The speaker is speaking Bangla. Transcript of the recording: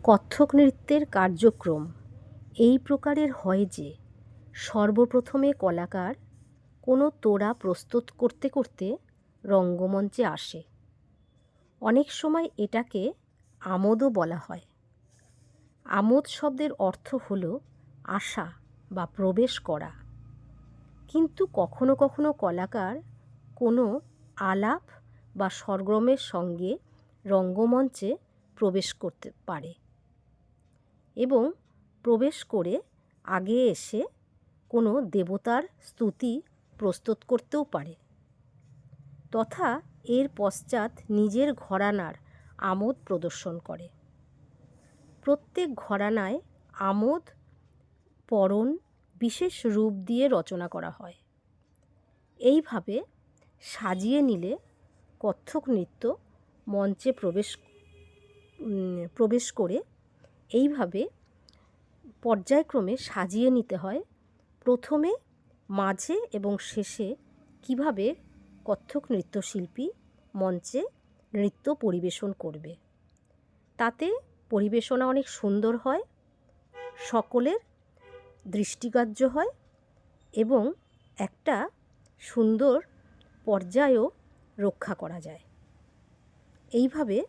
কত্থক নৃত্যের কার্যক্রম এই প্রকারের হয় যে সর্বপ্রথমে কলাকার কোনো তোড়া প্রস্তুত করতে করতে রঙ্গমঞ্চে আসে। অনেক সময় এটাকে আমোদও বলা হয়। আমোদ শব্দের অর্থ হল আসা বা প্রবেশ করা। কিন্তু কখনো কখনো কলাকার কোনো আলাপ বা সরগমের সঙ্গে রঙ্গমঞ্চে প্রবেশ করতে পারে এবং প্রবেশ করে আগে এসে কোনো দেবতার স্তুতি প্রস্তুত করতেও পারে, তথা এর পশ্চাৎ নিজের ঘরানার আমোদ প্রদর্শন করে। প্রত্যেক ঘরানায় আমোদ পরণ বিশেষ রূপ দিয়ে রচনা করা হয়। এইভাবে সাজিয়ে নিলে কত্থক নৃত্য মঞ্চে প্রবেশ করে এইভাবে পর্যায়ক্রমে সাজিয়ে নিতে হয়। প্রথমে, মাঝে এবং শেষে কিভাবে কত্থক নৃত্যশিল্পী মঞ্চে নৃত্য পরিবেশন করবে, তাতে পরিবেশনা অনেক সুন্দর হয়, সকলের দৃষ্টিগ্রাহ্য হয় এবং একটা সুন্দর পর্যায়ও রক্ষা করা যায়। এইভাবে